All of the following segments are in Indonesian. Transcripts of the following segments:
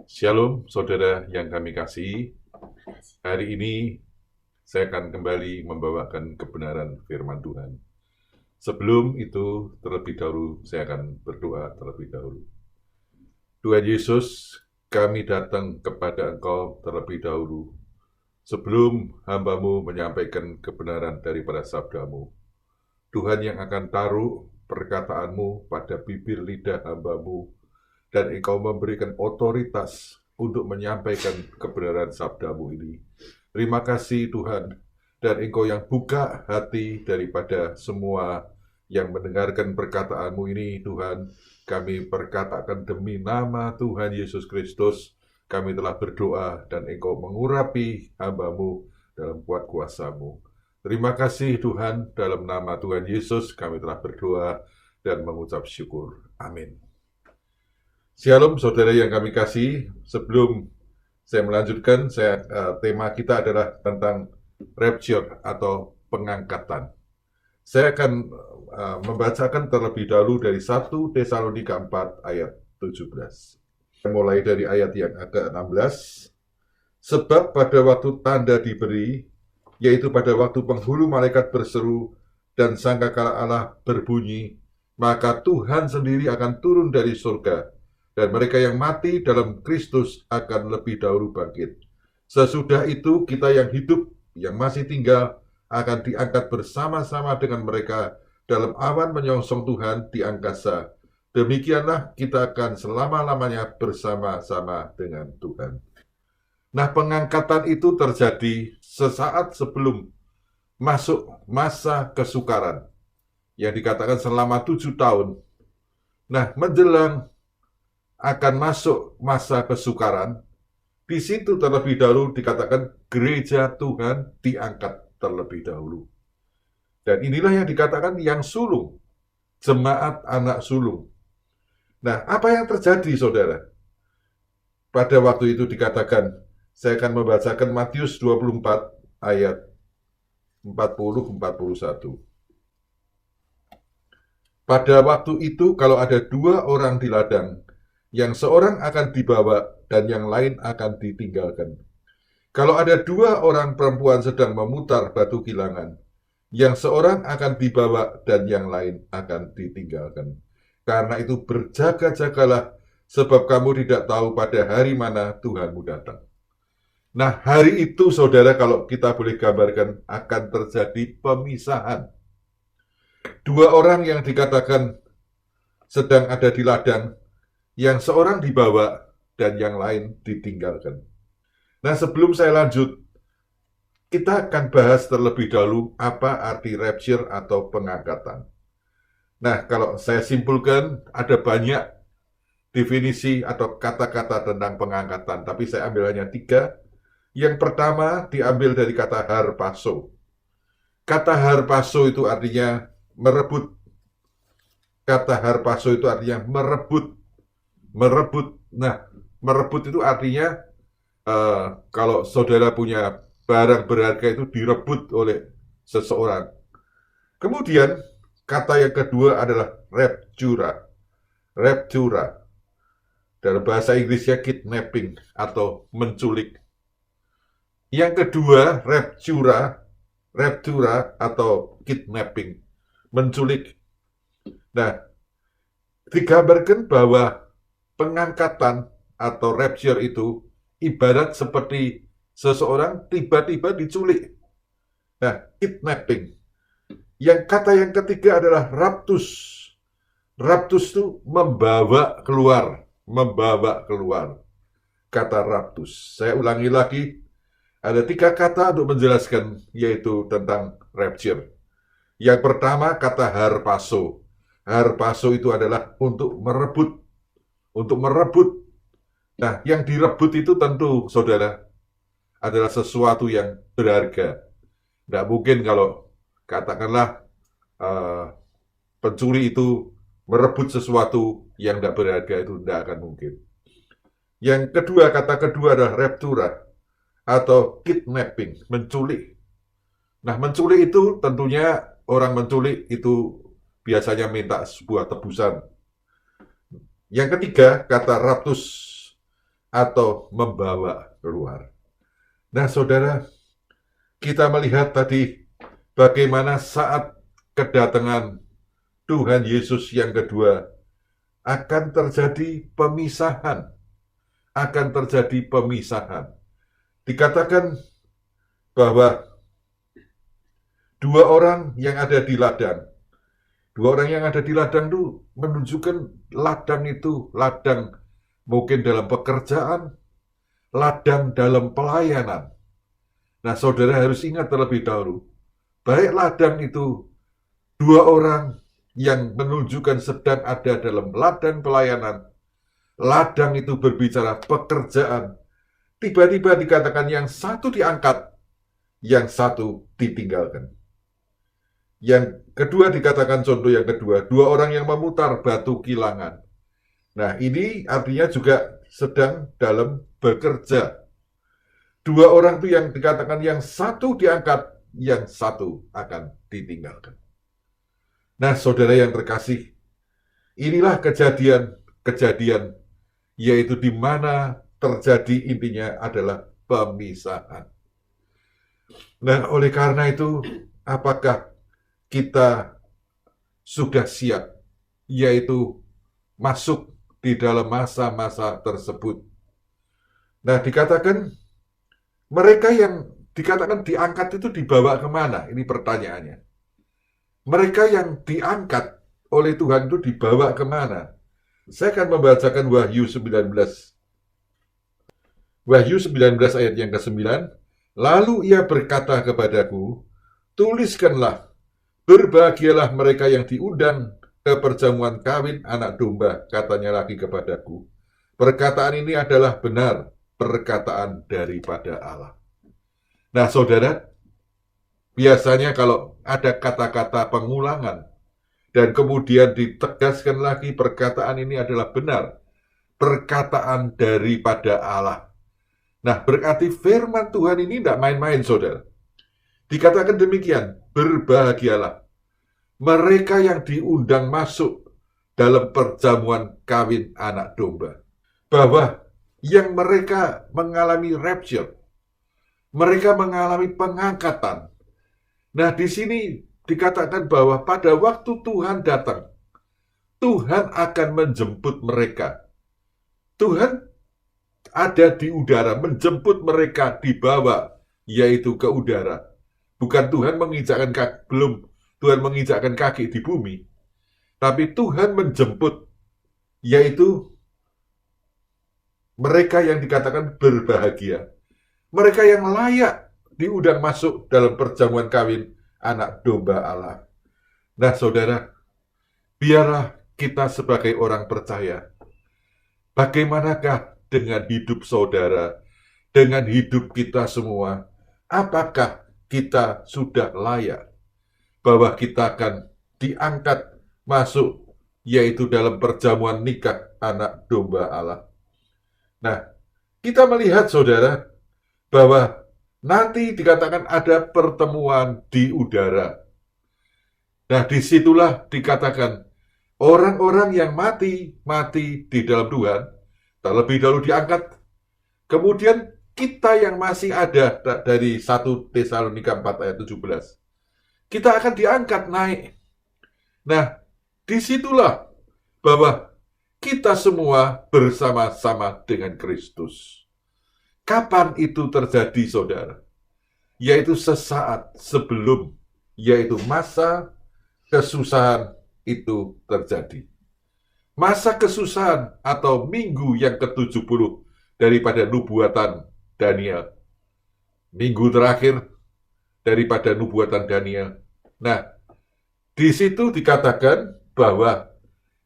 Shalom, saudara yang kami kasihi. Hari ini saya akan kembali membawakan kebenaran firman Tuhan. Sebelum itu, terlebih dahulu saya akan berdoa terlebih dahulu. Tuhan Yesus, kami datang kepada Engkau terlebih dahulu. Sebelum hamba-Mu menyampaikan kebenaran daripada sabda-Mu, Tuhan yang akan taruh perkataan-Mu pada bibir lidah hamba-Mu, dan Engkau memberikan otoritas untuk menyampaikan kebenaran sabda-Mu ini. Terima kasih Tuhan, dan Engkau yang buka hati daripada semua yang mendengarkan perkataan-Mu ini, Tuhan. Kami perkatakan demi nama Tuhan Yesus Kristus, kami telah berdoa dan Engkau mengurapi hamba-Mu dalam kuat kuasa-Mu. Terima kasih Tuhan, dalam nama Tuhan Yesus kami telah berdoa dan mengucap syukur. Amin. Shalom saudara yang kami kasih. Sebelum saya melanjutkan, tema kita adalah tentang rapture atau pengangkatan. Saya akan membacakan terlebih dahulu dari 1 Tesalonika 4 ayat 17. Mulai dari ayat yang ke-16. Sebab pada waktu tanda diberi, yaitu pada waktu penghulu malaikat berseru dan sangkakala Allah berbunyi, maka Tuhan sendiri akan turun dari surga, dan mereka yang mati dalam Kristus akan lebih dahulu bangkit. Sesudah itu kita yang hidup, yang masih tinggal, akan diangkat bersama-sama dengan mereka dalam awan menyongsong Tuhan di angkasa. Demikianlah kita akan selama-lamanya bersama-sama dengan Tuhan. Nah, pengangkatan itu terjadi sesaat sebelum masuk masa kesukaran, yang dikatakan selama 7 tahun. Nah, menjelang akan masuk masa kesukaran, di situ terlebih dahulu dikatakan gereja Tuhan diangkat terlebih dahulu. Dan inilah yang dikatakan yang sulung, jemaat anak sulung. Nah, apa yang terjadi saudara? Pada waktu itu dikatakan, saya akan membacakan Matius 24 ayat 40-41. Pada waktu itu kalau ada 2 orang di ladang, yang seorang akan dibawa dan yang lain akan ditinggalkan. Kalau ada 2 orang perempuan sedang memutar batu kilangan, yang seorang akan dibawa dan yang lain akan ditinggalkan. Karena itu berjaga-jagalah, sebab kamu tidak tahu pada hari mana Tuhanmu datang. Nah, hari itu saudara, kalau kita boleh gambarkan, akan terjadi pemisahan. 2 orang yang dikatakan sedang ada di ladang, yang seorang dibawa dan yang lain ditinggalkan. Nah, sebelum saya lanjut, kita akan bahas terlebih dahulu apa arti rapture atau pengangkatan. Nah, kalau saya simpulkan, ada banyak definisi atau kata-kata tentang pengangkatan, tapi saya ambil hanya 3. Yang pertama diambil dari kata harpazo. Kata harpazo itu artinya merebut. Kata harpazo itu artinya merebut. Merebut. Nah, merebut itu artinya kalau saudara punya barang berharga itu direbut oleh seseorang. Kemudian kata yang kedua adalah raptura. Raptura. Dalam bahasa Inggrisnya kidnapping atau menculik. Yang kedua, raptura atau kidnapping, menculik. Nah, digambarkan bahwa pengangkatan atau rapture itu ibarat seperti seseorang tiba-tiba diculik. Nah, kidnapping. Yang kata yang ketiga adalah raptus. Raptus itu membawa keluar. Membawa keluar. Kata raptus. Saya ulangi lagi. Ada 3 kata untuk menjelaskan, yaitu tentang rapture. Yang pertama kata harpazo. Harpazo itu adalah untuk merebut. Untuk merebut. Nah, yang direbut itu tentu, saudara, adalah sesuatu yang berharga. Tidak mungkin kalau, katakanlah, pencuri itu merebut sesuatu yang tidak berharga, itu tidak akan mungkin. Yang kedua, kata kedua adalah raptura atau kidnapping, menculik. Nah, menculik itu tentunya orang menculik itu biasanya minta sebuah tebusan. Yang ketiga, kata raptus. atau membawa keluar. Nah, saudara, kita melihat tadi bagaimana saat kedatangan Tuhan Yesus yang kedua akan terjadi pemisahan. Akan terjadi pemisahan. Dikatakan bahwa dua orang yang ada di ladang itu menunjukkan ladang itu ladang mungkin dalam pekerjaan, ladang dalam pelayanan. Nah, saudara harus ingat terlebih dahulu, baik ladang itu dua orang yang menunjukkan sedang ada dalam ladang pelayanan, ladang itu berbicara pekerjaan, tiba-tiba dikatakan yang satu diangkat, yang satu ditinggalkan. Yang kedua dikatakan contoh yang kedua, dua orang yang memutar batu kilangan. Nah, ini artinya juga sedang dalam bekerja. Dua orang itu yang dikatakan yang satu diangkat, yang satu akan ditinggalkan. Nah, saudara yang terkasih, inilah kejadian yaitu di mana terjadi intinya adalah pemisahan. Nah, oleh karena itu, apakah kita sudah siap, yaitu masuk di dalam masa-masa tersebut? Nah, dikatakan mereka yang dikatakan diangkat itu dibawa kemana? Ini pertanyaannya. Mereka yang diangkat oleh Tuhan itu dibawa kemana? Saya akan membacakan Wahyu 19. Wahyu 19 ayat yang ke-9. Lalu ia berkata kepadaku, tuliskanlah, berbahagialah mereka yang diundang ke perjamuan kawin anak domba, katanya lagi kepadaku. Perkataan ini adalah benar, perkataan daripada Allah. Nah, saudara, biasanya kalau ada kata-kata pengulangan, dan kemudian ditegaskan lagi perkataan ini adalah benar, perkataan daripada Allah. Nah, berarti firman Tuhan ini tidak main-main, saudara. Dikatakan demikian, berbahagialah mereka yang diundang masuk dalam perjamuan kawin anak domba. Bahwa yang mereka mengalami rapture, mereka mengalami pengangkatan. Nah, di sini dikatakan bahwa pada waktu Tuhan datang, Tuhan akan menjemput mereka. Tuhan ada di udara, menjemput mereka di bawah, yaitu ke udara. Bukan Tuhan menginjakkan kaki, belum Tuhan menginjakkan kaki di bumi, tapi Tuhan menjemput, yaitu mereka yang dikatakan berbahagia. Mereka yang layak diundang masuk dalam perjamuan kawin anak domba Allah. Nah, saudara, biarlah kita sebagai orang percaya, bagaimanakah dengan hidup saudara, dengan hidup kita semua? Apakah kita sudah layak bahwa kita akan diangkat masuk, yaitu dalam perjamuan nikah anak domba Allah? Nah, kita melihat, saudara, bahwa nanti dikatakan ada pertemuan di udara. Nah, disitulah dikatakan orang-orang yang mati di dalam Tuhan, terlebih dahulu diangkat. Kemudian kita yang masih ada dari 1 Tesalonika 4 ayat 17, kita akan diangkat naik. Nah, disitulah bahwa kita semua bersama-sama dengan Kristus. Kapan itu terjadi, saudara? Yaitu sesaat sebelum, yaitu masa kesusahan itu terjadi. Masa kesusahan atau minggu yang ke-70 daripada nubuatan Daniel. Minggu terakhir daripada nubuatan Daniel. Nah, di situ dikatakan bahwa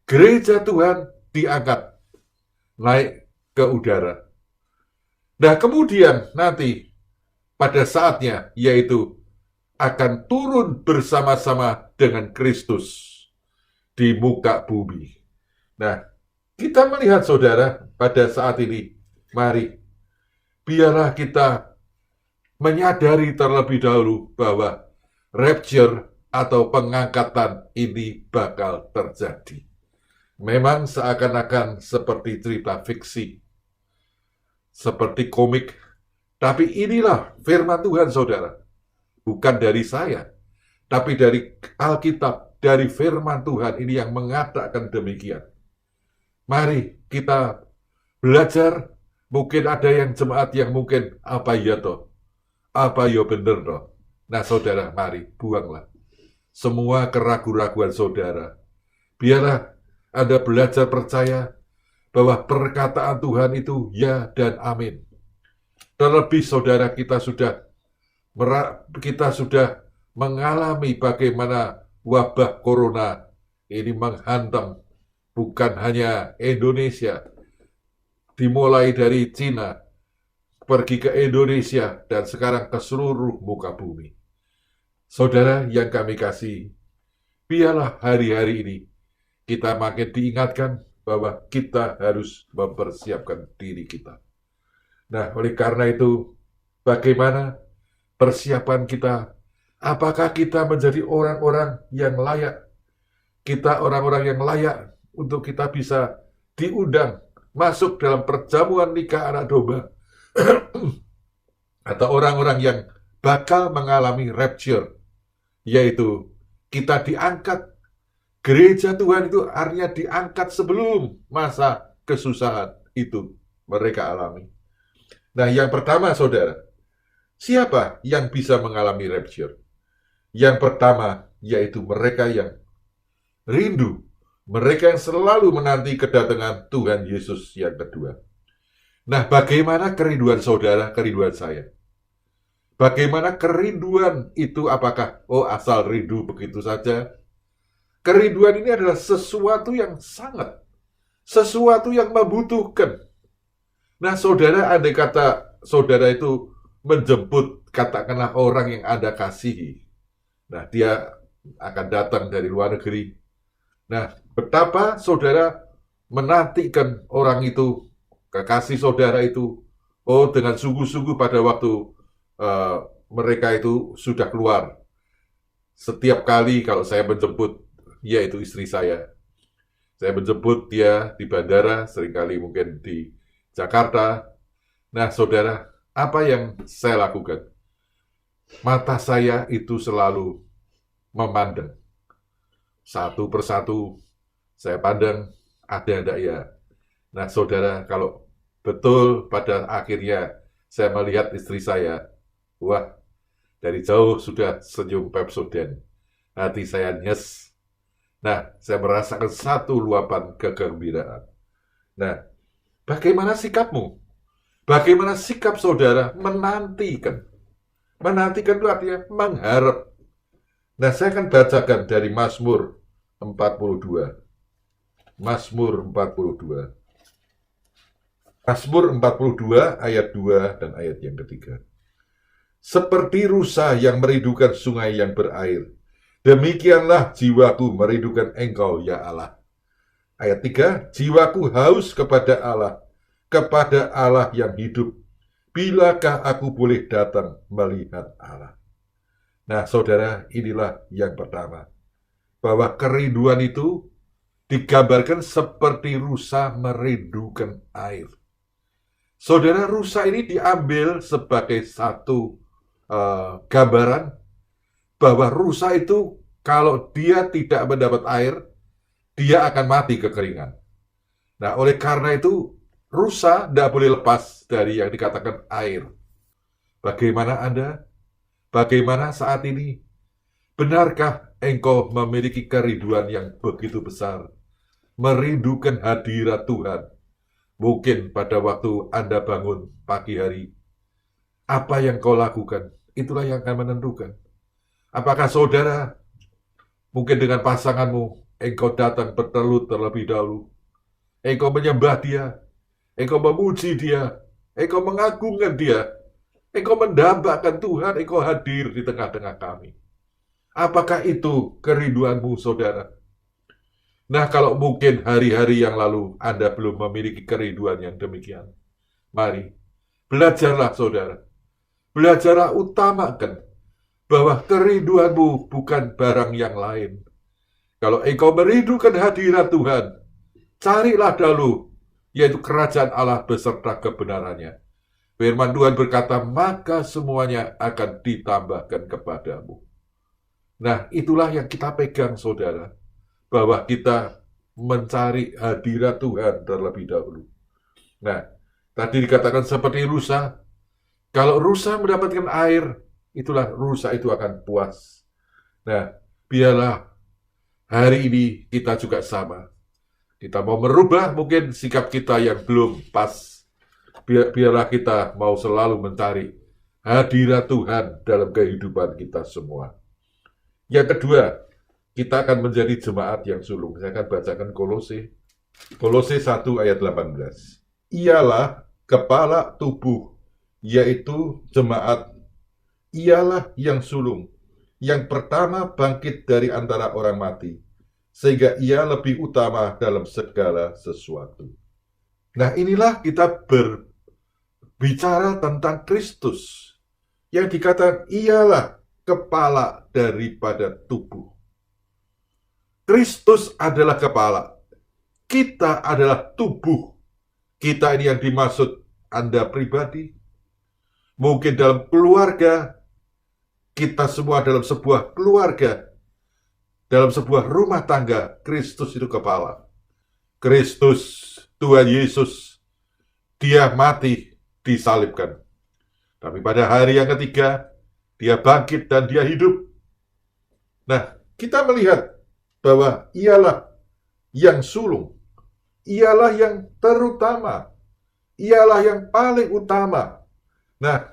gereja Tuhan diangkat naik ke udara. Nah, kemudian nanti pada saatnya, yaitu akan turun bersama-sama dengan Kristus di muka bumi. Nah, kita melihat, saudara, pada saat ini, mari, biarlah kita menyadari terlebih dahulu bahwa rapture atau pengangkatan ini bakal terjadi. Memang seakan-akan seperti cerita fiksi. seperti komik. Tapi inilah firman Tuhan, saudara. Bukan dari saya, tapi dari Alkitab, dari firman Tuhan ini yang mengatakan demikian. Mari kita belajar. Mungkin ada yang jemaat yang mungkin, apa ya toh? Apa ya bener toh? Nah saudara, mari buanglah semua keraguan-raguan saudara. Biarlah Anda belajar percaya bahwa perkataan Tuhan itu ya dan amin. Terlebih saudara, kita sudah mengalami bagaimana wabah corona ini menghantam bukan hanya Indonesia, dimulai dari Cina, pergi ke Indonesia, dan sekarang ke seluruh muka bumi. Saudara yang kami kasih, biarlah hari-hari ini kita makin diingatkan bahwa kita harus mempersiapkan diri kita. Nah, oleh karena itu, bagaimana persiapan kita? Apakah kita menjadi orang-orang yang layak? Kita orang-orang yang layak untuk kita bisa diundang masuk dalam perjamuan nikah anak domba. Atau orang-orang yang bakal mengalami rapture, yaitu kita diangkat. Gereja Tuhan itu artinya diangkat sebelum masa kesusahan itu mereka alami. Nah, yang pertama, saudara, siapa yang bisa mengalami rapture? Yang pertama, yaitu mereka yang rindu, mereka yang selalu menanti kedatangan Tuhan Yesus yang kedua. Nah, bagaimana kerinduan saudara, kerinduan saya? Bagaimana kerinduan itu? Apakah, asal rindu begitu saja? Kerinduan ini adalah sesuatu yang sesuatu yang membutuhkan. Nah, saudara, andai kata saudara itu menjemput, katakanlah orang yang Anda kasihi. Nah, dia akan datang dari luar negeri. Nah, betapa saudara menantikan orang itu, kekasih saudara itu, dengan sungguh-sungguh pada waktu mereka itu sudah keluar. Setiap kali kalau saya menjemput, yaitu istri saya menjemput dia di bandara, seringkali mungkin di Jakarta. Nah, saudara, apa yang saya lakukan? Mata saya itu selalu memandang. Satu persatu saya pandang, ada enggak ya? Nah, saudara, kalau betul pada akhirnya saya melihat istri saya, wah, dari jauh sudah senyum Pepsodent. Hati saya nyes. Nah, saya merasakan satu luapan kegembiraan. Nah, bagaimana sikapmu? Bagaimana sikap saudara menantikan? Menantikan itu artinya mengharap. Nah, saya akan bacakan dari Mazmur 42. Mazmur 42. Mazmur 42 ayat 2 dan ayat yang ketiga. Seperti rusa yang merindukan sungai yang berair, demikianlah jiwaku merindukan Engkau, ya Allah. Ayat 3, jiwaku haus kepada Allah yang hidup. Bilakah aku boleh datang melihat Allah? Nah, saudara, inilah yang pertama. Bahwa kerinduan itu digambarkan seperti rusa merindukan air. Saudara, rusa ini diambil sebagai satu gambaran bahwa rusa itu kalau dia tidak mendapat air, dia akan mati kekeringan. Nah, oleh karena itu, rusa tidak boleh lepas dari yang dikatakan air. Bagaimana Anda? Bagaimana saat ini? Benarkah engkau memiliki kerinduan yang begitu besar? Merindukan hadirat Tuhan. Mungkin pada waktu Anda bangun pagi hari, apa yang kau lakukan? Itulah yang akan menentukan. Apakah saudara, mungkin dengan pasanganmu, engkau datang bertelut terlebih dahulu. Engkau menyembah dia. Engkau memuji dia. Engkau mengagungkan dia. Engkau mendambakan Tuhan. Engkau hadir di tengah-tengah kami. Apakah itu kerinduanmu, saudara? Nah, kalau mungkin hari-hari yang lalu Anda belum memiliki kerinduan yang demikian, mari, belajarlah, saudara. Belajarlah utamakan bahwa kerinduanmu bukan barang yang lain. Kalau engkau merindukan hadirat Tuhan, carilah dahulu, yaitu kerajaan Allah beserta kebenarannya. Firman Tuhan berkata, maka semuanya akan ditambahkan kepadamu. Nah, itulah yang kita pegang, saudara. Bahwa kita mencari hadirat Tuhan terlebih dahulu. Nah, tadi dikatakan seperti rusa. Kalau rusa mendapatkan air, itulah rusa itu akan puas. Nah, biarlah hari ini kita juga sama. Kita mau merubah mungkin sikap kita yang belum pas. Biarlah kita mau selalu mencari hadirat Tuhan dalam kehidupan kita semua. Yang kedua, kita akan menjadi jemaat yang sulung. Saya akan bacakan Kolose 1 ayat 18. Ialah kepala tubuh, yaitu jemaat. Ialah yang sulung, yang pertama bangkit dari antara orang mati, sehingga ia lebih utama dalam segala sesuatu. Nah, inilah kita berbicara tentang Kristus, yang dikatakan ialah kepala daripada tubuh. Kristus adalah kepala. Kita adalah tubuh. Kita ini yang dimaksud Anda pribadi. Mungkin dalam keluarga. Kita semua dalam sebuah keluarga. Dalam sebuah rumah tangga. Kristus itu kepala. Kristus, Tuhan Yesus, dia mati, disalibkan. Tapi pada hari yang ketiga, dia bangkit dan dia hidup. Nah, kita melihat bahwa ialah yang sulung, ialah yang terutama, ialah yang paling utama. Nah,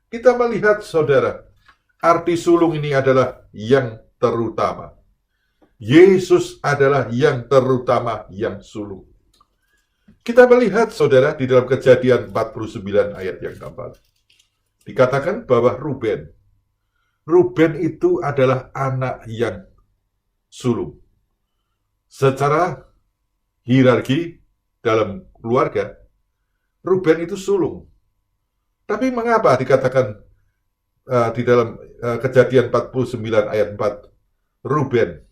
kita melihat, saudara, arti sulung ini adalah yang terutama. Yesus adalah yang terutama, yang sulung. Kita melihat, saudara, di dalam Kejadian 49 ayat yang keempat. Dikatakan bahwa Ruben itu adalah anak yang sulung. Secara hierarki dalam keluarga, Ruben itu sulung. Tapi mengapa dikatakan di dalam Kejadian 49 ayat 4, Ruben,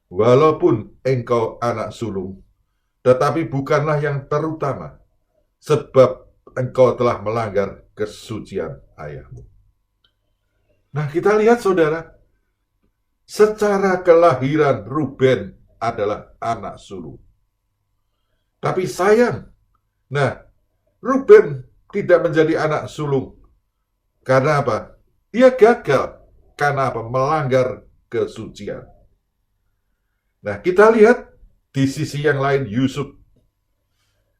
walaupun engkau anak sulung, tetapi bukanlah yang terutama, sebab engkau telah melanggar kesucian ayahmu. Nah, kita lihat, saudara, secara kelahiran Ruben adalah anak sulung. Tapi sayang, Ruben tidak menjadi anak sulung. Karena apa? Dia gagal. Karena apa? Melanggar kesucian. Nah, kita lihat di sisi yang lain Yusuf.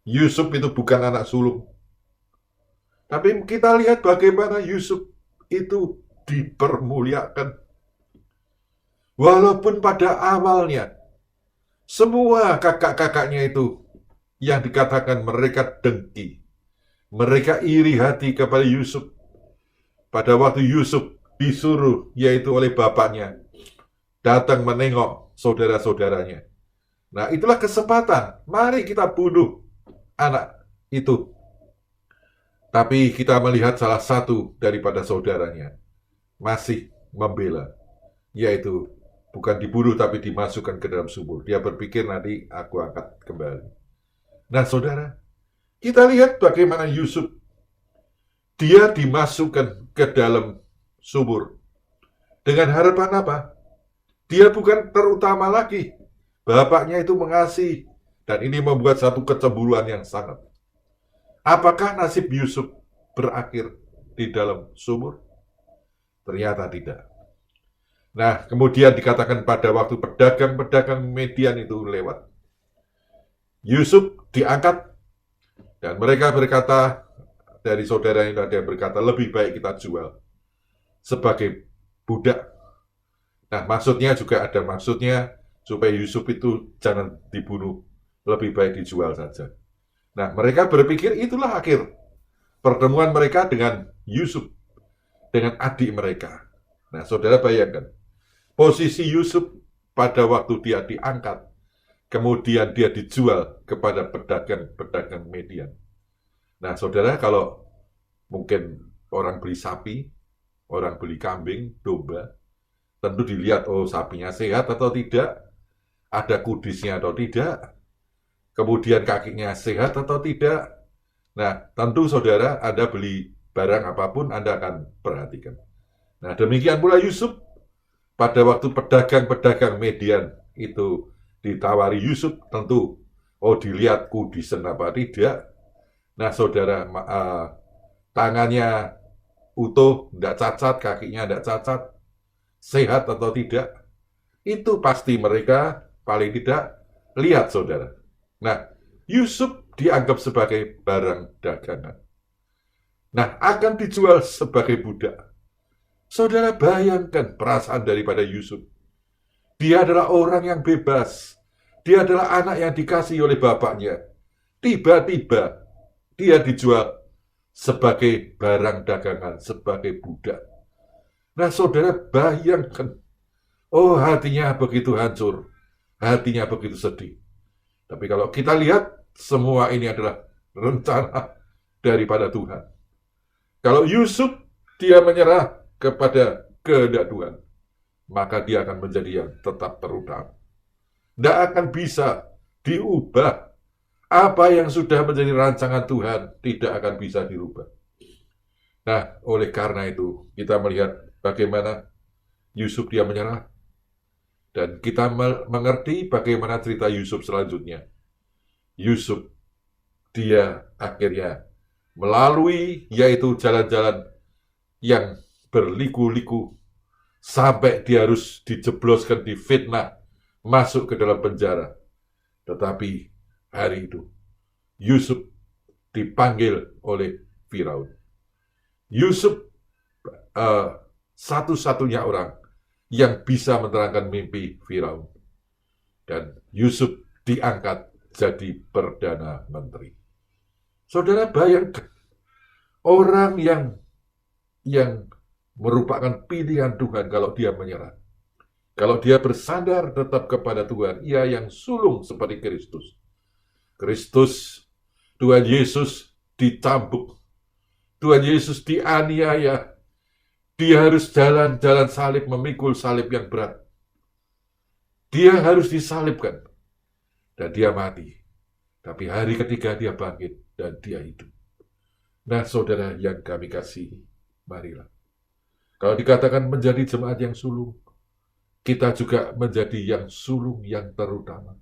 Yusuf itu bukan anak sulung. Tapi kita lihat bagaimana Yusuf itu dipermuliakan. Walaupun pada awalnya semua kakak-kakaknya itu yang dikatakan mereka dengki. Mereka iri hati kepada Yusuf. Pada waktu Yusuf disuruh, yaitu oleh bapaknya, datang menengok saudara-saudaranya. Nah, itulah kesempatan. Mari kita bunuh anak itu. Tapi kita melihat salah satu daripada saudaranya masih membela, yaitu bukan dibunuh tapi dimasukkan ke dalam sumur. Dia berpikir nanti aku angkat kembali. Nah, saudara, kita lihat bagaimana Yusuf, dia dimasukkan ke dalam sumur. Dengan harapan apa? Dia bukan terutama lagi. Bapaknya itu mengasihi. Dan ini membuat satu kecemburuan yang sangat. Apakah nasib Yusuf berakhir di dalam sumur? Ternyata tidak. Nah, kemudian dikatakan pada waktu pedagang-pedagang Median itu lewat, Yusuf diangkat, dan mereka berkata, dari saudara yang ada berkata, lebih baik kita jual sebagai budak. Nah, maksudnya juga ada maksudnya supaya Yusuf itu jangan dibunuh, lebih baik dijual saja. Nah, mereka berpikir itulah akhir pertemuan mereka dengan Yusuf, dengan adik mereka. Nah, saudara bayangkan, posisi Yusuf pada waktu dia diangkat, kemudian dia dijual kepada pedagang-pedagang Median. Nah, saudara, kalau mungkin orang beli sapi, orang beli kambing, domba, tentu dilihat, oh sapinya sehat atau tidak, ada kudisnya atau tidak, kemudian kakinya sehat atau tidak, Nah, tentu saudara, Anda beli barang apapun, Anda akan perhatikan. Nah, demikian pula Yusuf, pada waktu pedagang-pedagang median itu ditawari Yusuf, tentu, dilihat kudisen apa tidak. Nah, saudara, tangannya utuh, tidak cacat, kakinya tidak cacat, sehat atau tidak, itu pasti mereka paling tidak lihat, saudara. Nah, Yusuf dianggap sebagai barang dagangan. Nah, akan dijual sebagai budak. Saudara bayangkan perasaan daripada Yusuf. Dia adalah orang yang bebas. Dia adalah anak yang dikasihi oleh bapaknya. Tiba-tiba dia dijual sebagai barang dagangan, sebagai budak. Nah, saudara bayangkan, hatinya begitu hancur, hatinya begitu sedih. Tapi kalau kita lihat, semua ini adalah rencana daripada Tuhan. Kalau Yusuf, dia menyerah kepada kehendak Tuhan, maka dia akan menjadi yang tetap terutama. Tidak akan bisa diubah. Apa yang sudah menjadi rancangan Tuhan tidak akan bisa dirubah. Nah, oleh karena itu, kita melihat bagaimana Yusuf dia menyerah. Dan kita mengerti bagaimana cerita Yusuf selanjutnya. Yusuf, dia akhirnya melalui yaitu jalan-jalan yang berliku-liku sampai dia harus dijebloskan, difitnah, masuk ke dalam penjara. Tetapi hari itu Yusuf dipanggil oleh Firaun. Yusuf satu-satunya orang yang bisa menerangkan mimpi Firaun. Dan Yusuf diangkat jadi Perdana Menteri. Saudara bayangkan, orang yang merupakan pilihan Tuhan kalau dia menyerah. Kalau dia bersandar tetap kepada Tuhan, ia yang sulung seperti Kristus. Kristus, Tuhan Yesus dicambuk. Tuhan Yesus dianiaya. Dia harus jalan salib, memikul salib yang berat. Dia harus disalibkan. Dan dia mati. Tapi hari ketiga dia bangkit dan dia hidup. Nah, saudara yang kami kasihi, marilah. Kalau dikatakan menjadi jemaat yang sulung, kita juga menjadi yang sulung yang terutama.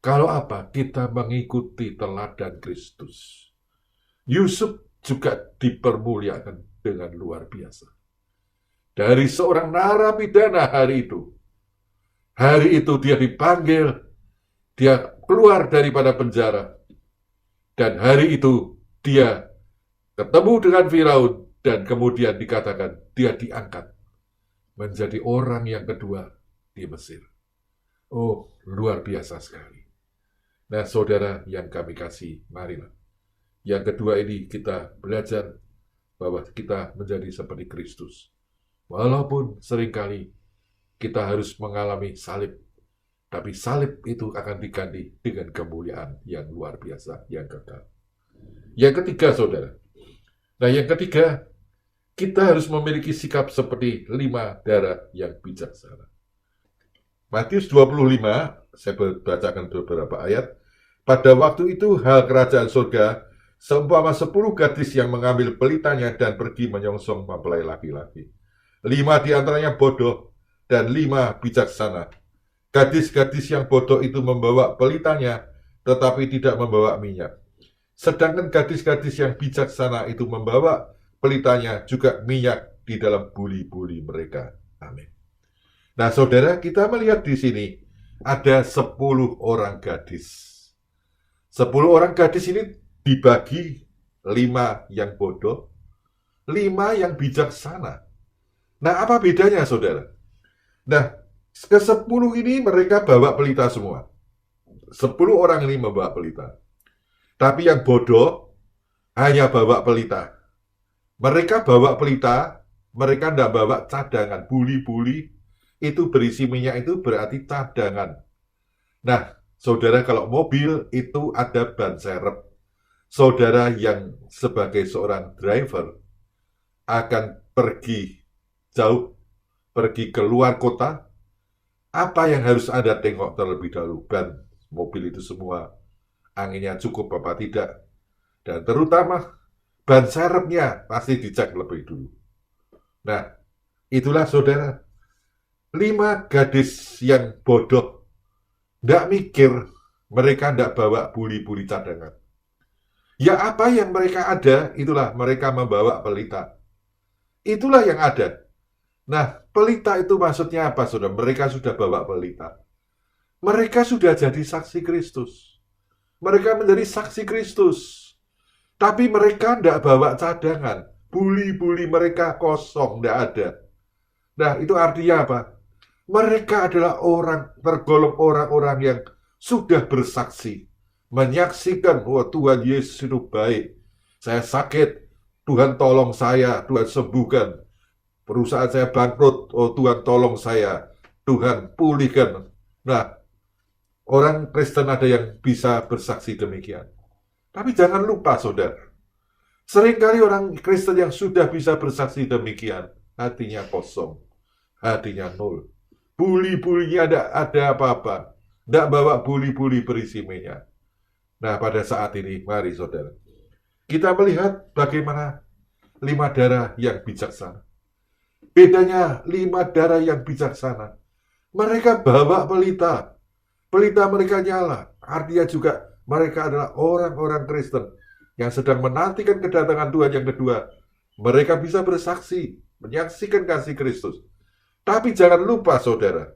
Kalau apa? Kita mengikuti teladan Kristus. Yusuf juga dipermuliakan dengan luar biasa. Dari seorang narapidana hari itu dia dipanggil, dia keluar daripada penjara, dan hari itu dia ketemu dengan Firaun, dan kemudian dikatakan dia diangkat menjadi orang yang kedua di Mesir. Oh, luar biasa sekali. Nah, saudara yang kami kasih, marilah. Yang kedua ini kita belajar bahwa kita menjadi seperti Kristus. Walaupun seringkali kita harus mengalami salib, tapi salib itu akan diganti dengan kemuliaan yang luar biasa, yang kekal. Yang ketiga, saudara. Nah, yang ketiga, kita harus memiliki sikap seperti 5 darah yang bijaksana. Matius 25, saya bacakan beberapa ayat. Pada waktu itu, hal kerajaan surga seumpama 10 gadis yang mengambil pelitanya dan pergi menyongsong mempelai laki-laki. 5 di antaranya bodoh dan 5 bijaksana. Gadis-gadis yang bodoh itu membawa pelitanya, tetapi tidak membawa minyak. Sedangkan gadis-gadis yang bijaksana itu membawa pelitanya juga minyak di dalam buli-buli mereka. Amin. Nah, saudara, kita melihat di sini ada 10 orang gadis. 10 orang gadis ini dibagi 5 yang bodoh, 5 yang bijaksana. Nah, apa bedanya, saudara? Nah, ke-10 ini mereka bawa pelita semua. 10 orang ini membawa pelita. Tapi yang bodoh hanya bawa pelita. Mereka bawa pelita, mereka tidak bawa cadangan. Buli-buli itu berisi minyak itu berarti cadangan. Nah, saudara, kalau mobil itu ada ban serep. Saudara yang sebagai seorang driver akan pergi jauh, pergi ke luar kota, apa yang harus Anda tengok terlebih dahulu? Ban mobil itu semua anginnya cukup apa tidak? Dan terutama ban serepnya pasti dicek lebih dulu. Nah, itulah saudara, 5 gadis yang bodoh, tidak mikir, mereka tidak bawa buli-buli cadangan. Ya apa yang mereka ada, itulah mereka membawa pelita. Itulah yang ada. Nah, pelita itu maksudnya apa, saudara? Mereka sudah bawa pelita. Mereka sudah jadi saksi Kristus. Mereka menjadi saksi Kristus. Tapi mereka tidak bawa cadangan. Buli-buli mereka kosong, tidak ada. Nah, itu artinya apa? Mereka adalah tergolong orang-orang yang sudah bersaksi. Menyaksikan, oh Tuhan Yesus itu baik. Saya sakit, Tuhan tolong saya, Tuhan sembuhkan. Perusahaan saya bangkrut, oh Tuhan tolong saya, Tuhan pulihkan. Nah, orang Kristen ada yang bisa bersaksi demikian. Tapi jangan lupa, saudara, seringkali orang Kristen yang sudah bisa bersaksi demikian, hatinya kosong, hatinya nol. Buli-bulinya ada apa-apa, tidak bawa buli-buli berisi minyak. Nah, pada saat ini, mari saudara, kita melihat bagaimana 5 darah yang bijaksana. Bedanya 5 darah yang bijaksana. Mereka bawa pelita. Pelita mereka nyala. Artinya juga mereka adalah orang-orang Kristen yang sedang menantikan kedatangan Tuhan yang kedua. Mereka bisa bersaksi, menyaksikan kasih Kristus. Tapi jangan lupa, saudara,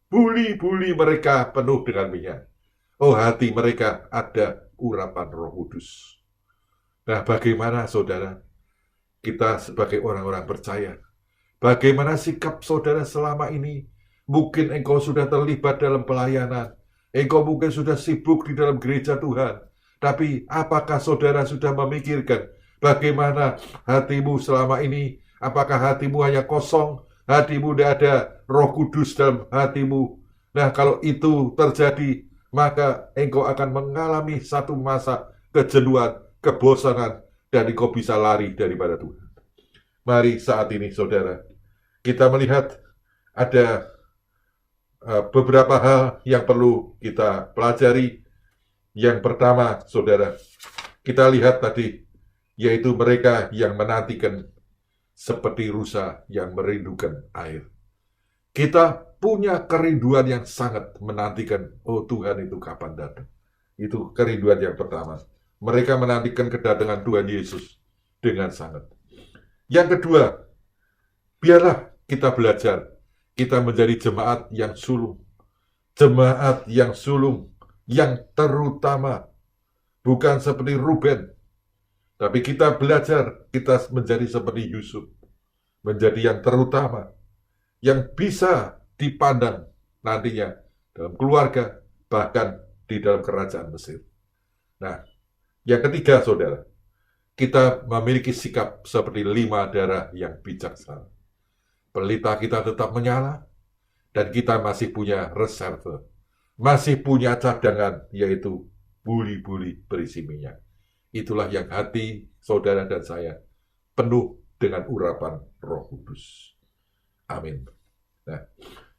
buli-buli mereka penuh dengan minyak. Oh, hati mereka ada urapan Roh Kudus. Nah, bagaimana, saudara, kita sebagai orang-orang percaya? Bagaimana sikap saudara selama ini? Mungkin engkau sudah terlibat dalam pelayanan. Engkau mungkin sudah sibuk di dalam gereja Tuhan. Tapi apakah saudara sudah memikirkan bagaimana hatimu selama ini? Apakah hatimu hanya kosong? Hatimu tidak ada Roh Kudus dalam hatimu? Nah, kalau itu terjadi, maka engkau akan mengalami satu masa kejenuhan, kebosanan, dan engkau bisa lari daripada Tuhan. Mari saat ini, saudara, kita melihat ada beberapa hal yang perlu kita pelajari. Yang pertama, saudara, kita lihat tadi, yaitu mereka yang menantikan seperti rusa yang merindukan air. Kita punya kerinduan yang sangat menantikan, oh Tuhan itu kapan datang. Itu kerinduan yang pertama. Mereka menantikan kedatangan Tuhan Yesus dengan sangat. Yang kedua, biarlah kita belajar, kita menjadi jemaat yang sulung. Jemaat yang sulung, yang terutama. Bukan seperti Ruben. Tapi kita belajar, kita menjadi seperti Yusuf. Menjadi yang terutama. Yang bisa dipandang nantinya dalam keluarga, bahkan di dalam kerajaan Mesir. Nah, yang ketiga, saudara, kita memiliki sikap seperti 5 darah yang bijaksana. Pelita kita tetap menyala, dan kita masih punya reserve, masih punya cadangan, yaitu buli-buli berisi minyak. Itulah yang hati saudara dan saya penuh dengan urapan Roh Kudus. Amin. Nah,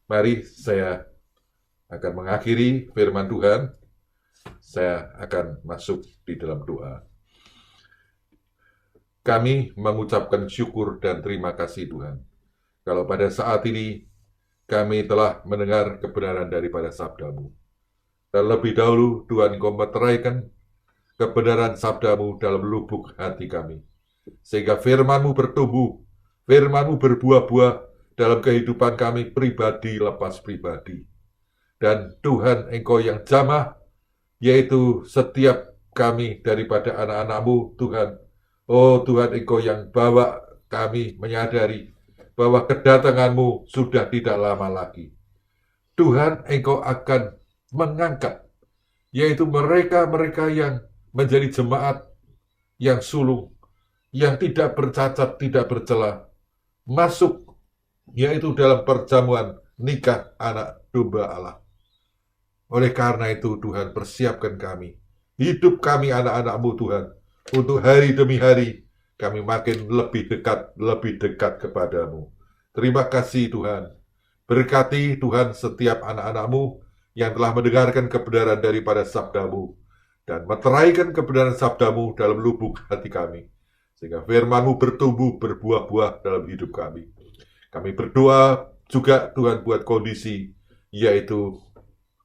mari saya akan mengakhiri firman Tuhan. Saya akan masuk di dalam doa. Kami mengucapkan syukur dan terima kasih Tuhan. Kalau pada saat ini kami telah mendengar kebenaran daripada sabda-Mu. Dan lebih dahulu Tuhan Engkau meteraikan kebenaran sabda-Mu dalam lubuk hati kami. Sehingga firman-Mu bertumbuh, firman-Mu berbuah-buah dalam kehidupan kami pribadi lepas pribadi. Dan Tuhan Engkau yang jamah, yaitu setiap kami daripada anak-anak-Mu, Tuhan. Oh Tuhan Engkau yang bawa kami menyadari bahwa kedatangan-Mu sudah tidak lama lagi. Tuhan Engkau akan mengangkat, yaitu mereka-mereka yang menjadi jemaat yang sulung, yang tidak bercacat, tidak bercela, masuk yaitu dalam perjamuan nikah anak domba Allah. Oleh karena itu Tuhan persiapkan kami, hidup kami anak-anak-Mu Tuhan, untuk hari demi hari kami makin lebih dekat kepadamu. Terima kasih Tuhan. Berkati Tuhan setiap anak-anak-Mu yang telah mendengarkan kebenaran daripada sabda-Mu. dan meteraikan kebenaran sabdamu dalam lubuk hati kami, sehingga firman-Mu bertumbuh berbuah-buah dalam hidup kami. Kami berdoa juga Tuhan buat kondisi yaitu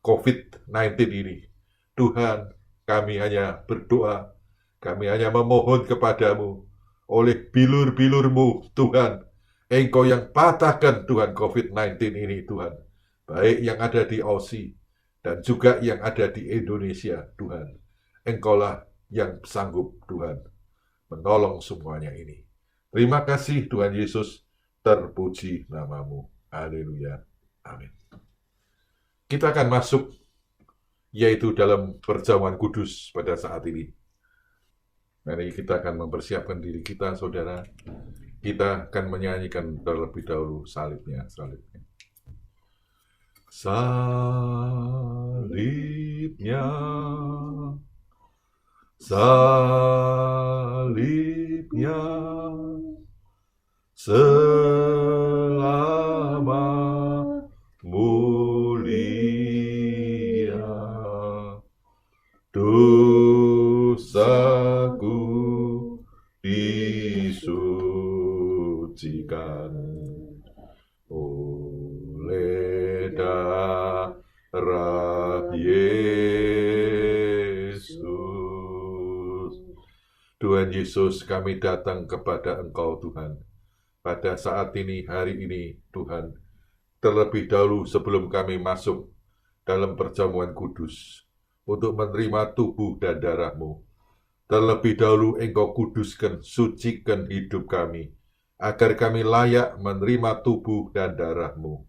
COVID-19 ini. Tuhan, kami hanya berdoa, kami hanya memohon kepadamu, oleh bilur-bilur-Mu Tuhan, Engkau yang patahkan Tuhan COVID-19 ini Tuhan, baik yang ada di Aussie dan juga yang ada di Indonesia Tuhan. Engkaulah yang sanggup Tuhan menolong semuanya ini. Terima kasih Tuhan Yesus, terpuji nama-Mu. Haleluya. Amin. Kita akan masuk yaitu dalam perjamuan kudus pada saat ini. Mari kita akan mempersiapkan diri kita, saudara. Kita akan menyanyikan terlebih dahulu salibnya. Salibnya, salibnya, selamat mulia, dosaku disucikan oleh darah Yesus. Tuhan Yesus, kami datang kepada Engkau Tuhan. Pada saat ini, hari ini, Tuhan, terlebih dahulu sebelum kami masuk dalam perjamuan kudus, untuk menerima tubuh dan darah-Mu, terlebih dahulu Engkau kuduskan, sucikan hidup kami, agar kami layak menerima tubuh dan darah-Mu.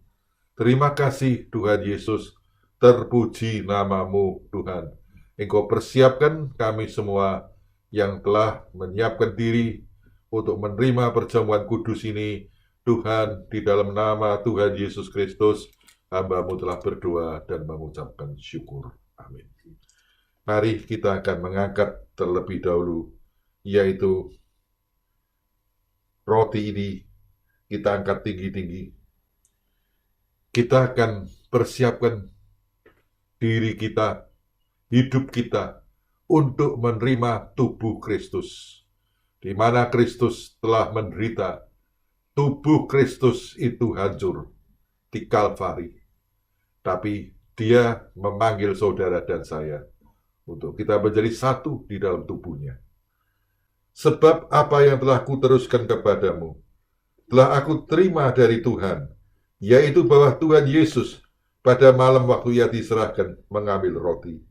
Terima kasih Tuhan Yesus, terpuji nama-Mu Tuhan. Engkau persiapkan kami semua yang telah menyiapkan diri untuk menerima perjamuan kudus ini. Tuhan, di dalam nama Tuhan Yesus Kristus, hamba-Mu telah berdoa dan mengucapkan syukur. Amin. Mari kita akan mengangkat terlebih dahulu, yaitu roti ini, kita angkat tinggi-tinggi. Kita akan persiapkan diri kita, hidup kita, untuk menerima tubuh Kristus, di mana Kristus telah menderita. Tubuh Kristus itu hancur di Kalvari, tapi Dia memanggil saudara dan saya untuk kita menjadi satu di dalam tubuhnya. Sebab apa yang telah kuteruskan kepadamu, telah aku terima dari Tuhan, yaitu bahwa Tuhan Yesus pada malam waktu Ia diserahkan mengambil roti,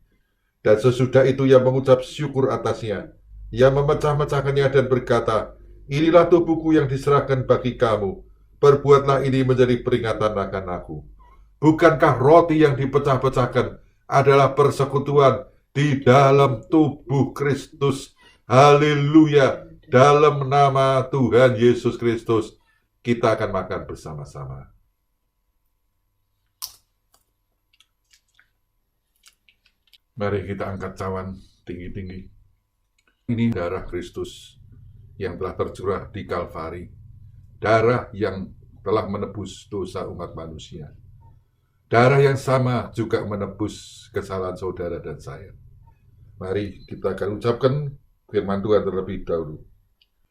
dan sesudah itu Ia mengucap syukur atasnya. Ia memecah-mecahkannya dan berkata, inilah tubuhku yang diserahkan bagi kamu. Perbuatlah ini menjadi peringatan akan aku. Bukankah roti yang dipecah-pecahkan adalah persekutuan di dalam tubuh Kristus? Haleluya. Dalam nama Tuhan Yesus Kristus, kita akan makan bersama-sama. Mari kita angkat cawan tinggi-tinggi. Ini darah Kristus yang telah tercurah di Kalvari. Darah yang telah menebus dosa umat manusia. Darah yang sama juga menebus kesalahan saudara dan saya. Mari kita akan ucapkan firman Tuhan terlebih dahulu.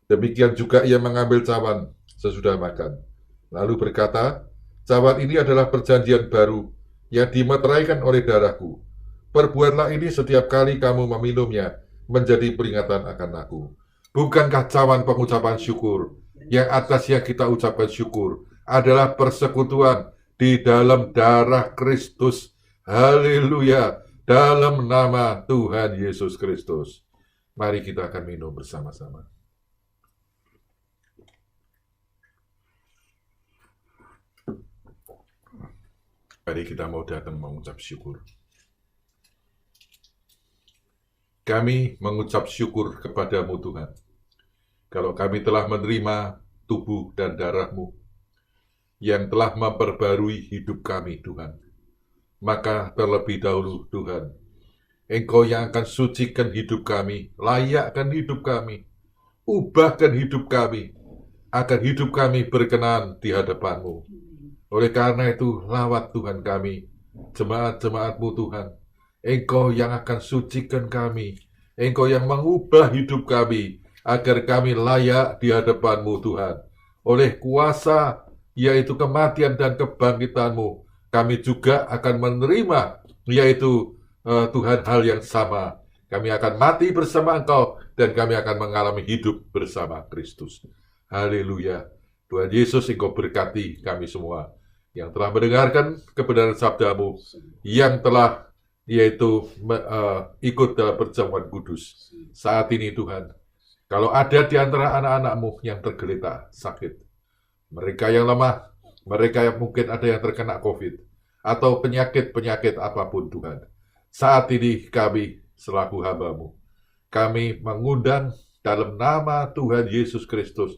Demikian juga Ia mengambil cawan sesudah makan. Lalu berkata, cawan ini adalah perjanjian baru yang dimeteraikan oleh darahku. Perbuatlah ini setiap kali kamu meminumnya, menjadi peringatan akan aku. Bukankah cawan pengucapan syukur, yang atasnya kita ucapkan syukur, adalah persekutuan di dalam darah Kristus. Haleluya, dalam nama Tuhan Yesus Kristus. Mari kita akan minum bersama-sama. Mari kita mau datang mengucap syukur. Kami mengucap syukur kepadamu Tuhan, kalau kami telah menerima tubuh dan darah-Mu yang telah memperbarui hidup kami Tuhan. Maka terlebih dahulu Tuhan, Engkau yang akan sucikan hidup kami, layakkan hidup kami, ubahkan hidup kami, agar hidup kami berkenan di hadapan-Mu. Oleh karena itu, lawat Tuhan kami, jemaat-jemaat-Mu Tuhan, Engkau yang akan sucikan kami. Engkau yang mengubah hidup kami, agar kami layak di hadapan-Mu Tuhan. Oleh kuasa, yaitu kematian dan kebangkitan-Mu, kami juga akan menerima, yaitu Tuhan, hal yang sama. Kami akan mati bersama Engkau, dan kami akan mengalami hidup bersama Kristus. Haleluya. Tuhan Yesus, Engkau berkati kami semua yang telah mendengarkan kebenaran sabda-Mu, yang telah yaitu ikut dalam perjamuan kudus. Saat ini Tuhan, kalau ada di antara anak-anak-Mu yang tergeletak sakit, mereka yang lemah, mereka yang mungkin ada yang terkena COVID, atau penyakit-penyakit apapun Tuhan, saat ini kami selaku hamba-Mu, kami mengundang dalam nama Tuhan Yesus Kristus,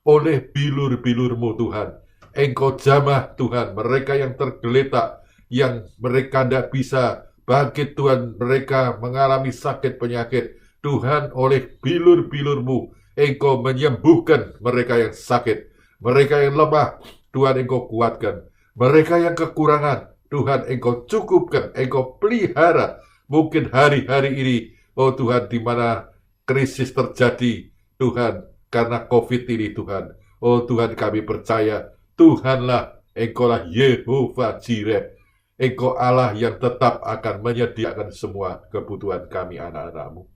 oleh bilur-bilur-Mu Tuhan, Engkau jamah Tuhan, mereka yang tergeletak, yang mereka tidak bisa bangkit Tuhan, mereka mengalami sakit penyakit, Tuhan, oleh bilur-bilur-Mu, Engkau menyembuhkan mereka yang sakit, mereka yang lemah, Tuhan Engkau kuatkan, mereka yang kekurangan, Tuhan Engkau cukupkan, Engkau pelihara. Mungkin hari-hari ini, oh Tuhan, di mana krisis terjadi, Tuhan, karena COVID ini Tuhan, oh Tuhan, kami percaya, Tuhanlah, Engkaulah Yehova Jireh, Engkau Allah yang tetap akan menyediakan semua kebutuhan kami anak-anak-Mu.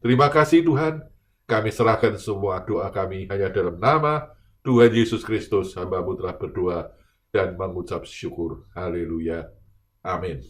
Terima kasih Tuhan, kami serahkan semua doa kami hanya dalam nama Tuhan Yesus Kristus, hamba-Mu telah berdoa dan mengucap syukur. Haleluya. Amin.